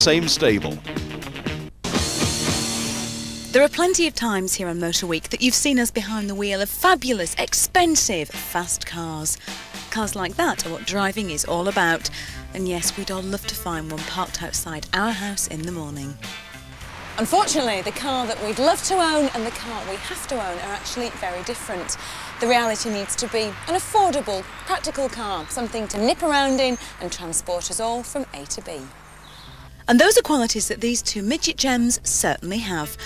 same stable. There are plenty of times here on Motor Week that you've seen us behind the wheel of fabulous, expensive, fast cars. Cars like that are what driving is all about. And yes, we'd all love to find one parked outside our house in the morning. Unfortunately, the car that we'd love to own and the car we have to own are actually very different. The reality needs to be an affordable, practical car, something to nip around in and transport us all from A to B. And those are qualities that these two midget gems certainly have.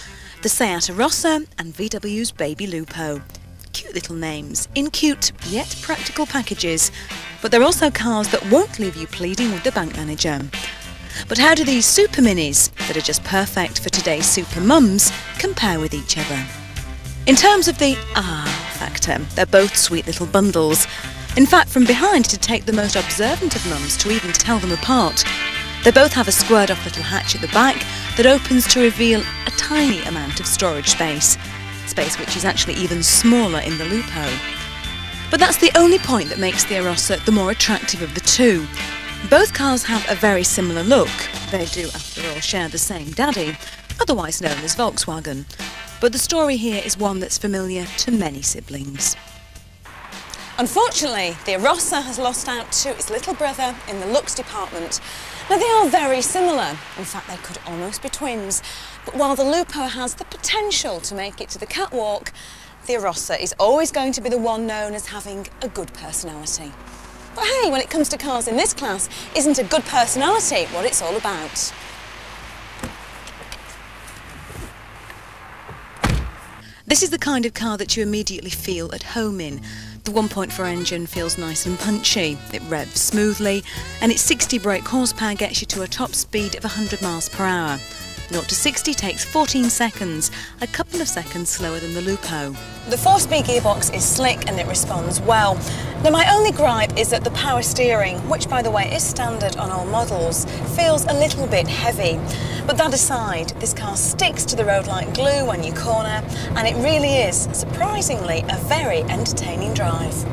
The Seat Arossa and VW's Baby Lupo. Cute little names, in cute yet practical packages. But they're also cars that won't leave you pleading with the bank manager. But how do these super minis, that are just perfect for today's super mums, compare with each other? In terms of the factor, they're both sweet little bundles. In fact, from behind, to take the most observant of mums to even tell them apart. They both have a squared off little hatch at the back that opens to reveal a tiny amount of storage space which is actually even smaller in the Lupo. But that's the only point that makes the Arossa the more attractive of the two. Both cars have a very similar look. They do, after all, share the same daddy, otherwise known as Volkswagen. But the story here is one that's familiar to many siblings. Unfortunately, the Arossa has lost out to its little brother in the looks department. Now, they are very similar. In fact, they could almost be twins. But while the Lupo has the potential to make it to the catwalk, the Arossa is always going to be the one known as having a good personality. But hey, when it comes to cars in this class, isn't a good personality what it's all about? This is the kind of car that you immediately feel at home in. The 1.4 engine feels nice and punchy, it revs smoothly, and its 60 brake horsepower gets you to a top speed of 100 miles per hour. 0 to 60 takes 14 seconds, a couple of seconds slower than the Lupo. The 4-speed gearbox is slick and it responds well. Now, my only gripe is that the power steering, which by the way is standard on all models, feels a little bit heavy. But that aside, this car sticks to the road like glue when you corner, and it really is, surprisingly, a very entertaining drive.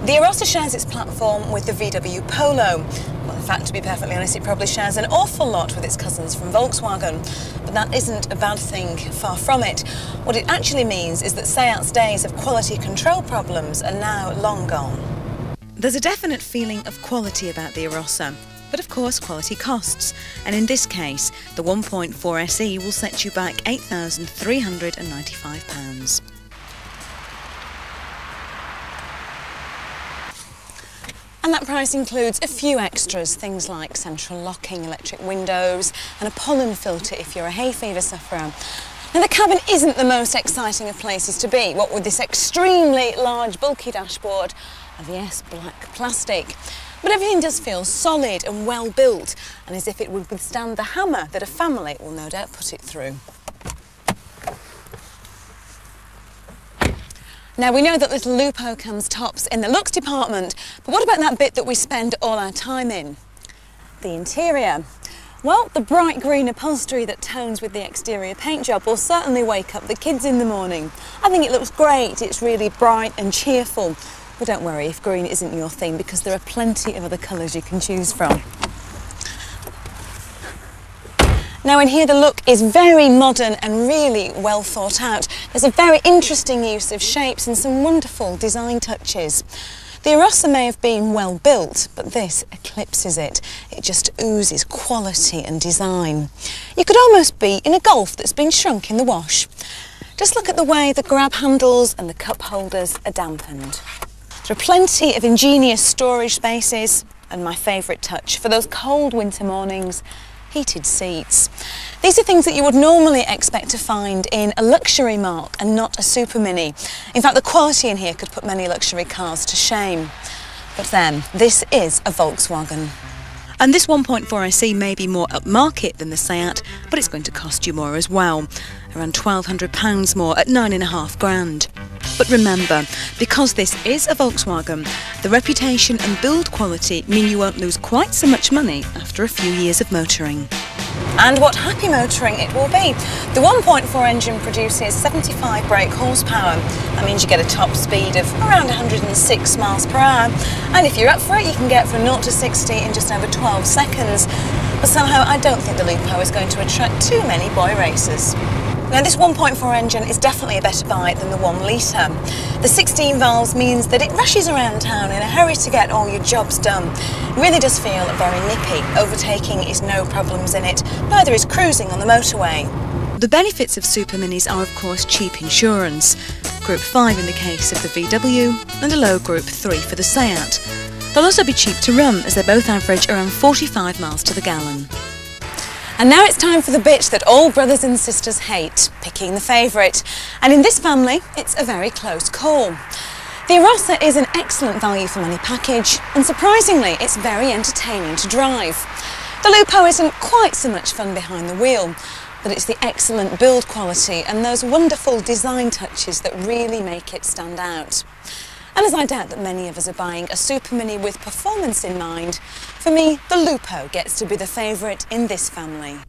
The Arossa shares its platform with the VW Polo. Well, in fact, to be perfectly honest, it probably shares an awful lot with its cousins from Volkswagen. But that isn't a bad thing, far from it. What it actually means is that Seat's days of quality control problems are now long gone. There's a definite feeling of quality about the Arossa. But of course, quality costs. And in this case, the 1.4 SE will set you back £8,395. And that price includes a few extras, things like central locking, electric windows and a pollen filter if you're a hay fever sufferer. Now, the cabin isn't the most exciting of places to be, what with this extremely large, bulky dashboard of, yes, black plastic. But everything does feel solid and well built, and as if it would withstand the hammer that a family will no doubt put it through. Now, we know that little Lupo comes tops in the looks department, but what about that bit that we spend all our time in? The interior. Well, the bright green upholstery that tones with the exterior paint job will certainly wake up the kids in the morning. I think it looks great, it's really bright and cheerful. But don't worry if green isn't your thing, because there are plenty of other colours you can choose from. Now, in here the look is very modern and really well thought out. There's a very interesting use of shapes and some wonderful design touches. The Arossa may have been well built, but this eclipses it. It just oozes quality and design. You could almost be in a Golf that's been shrunk in the wash. Just look at the way the grab handles and the cup holders are dampened. There are plenty of ingenious storage spaces, and my favourite touch for those cold winter mornings, heated seats. These are things that you would normally expect to find in a luxury marque and not a super mini. In fact, the quality in here could put many luxury cars to shame. But then, this is a Volkswagen. And this 1.4 SE may be more upmarket than the Seat, but it's going to cost you more as well. Around £1,200 more at £9.5 grand. But remember, because this is a Volkswagen, the reputation and build quality mean you won't lose quite so much money after a few years of motoring. And what happy motoring it will be. The 1.4 engine produces 75 brake horsepower. That means you get a top speed of around 106 miles per hour. And if you're up for it, you can get from 0 to 60 in just over 12 seconds. but somehow I don't think the Lupo is going to attract too many boy racers. Now this 1.4 engine is definitely a better buy than the 1 litre. The 16 valves means that it rushes around town in a hurry to get all your jobs done. It really does feel very nippy. Overtaking is no problems in it, neither is cruising on the motorway. The benefits of Super Minis are of course cheap insurance. Group 5 in the case of the VW and a low Group 3 for the Seat. They'll also be cheap to run as they both average around 45 miles to the gallon. And now it's time for the bit that all brothers and sisters hate, picking the favourite. And in this family, it's a very close call. The Arossa is an excellent value for money package, and surprisingly, it's very entertaining to drive. The Lupo isn't quite so much fun behind the wheel, but it's the excellent build quality and those wonderful design touches that really make it stand out. And as I doubt that many of us are buying a Super Mini with performance in mind, for me, the Lupo gets to be the favourite in this family.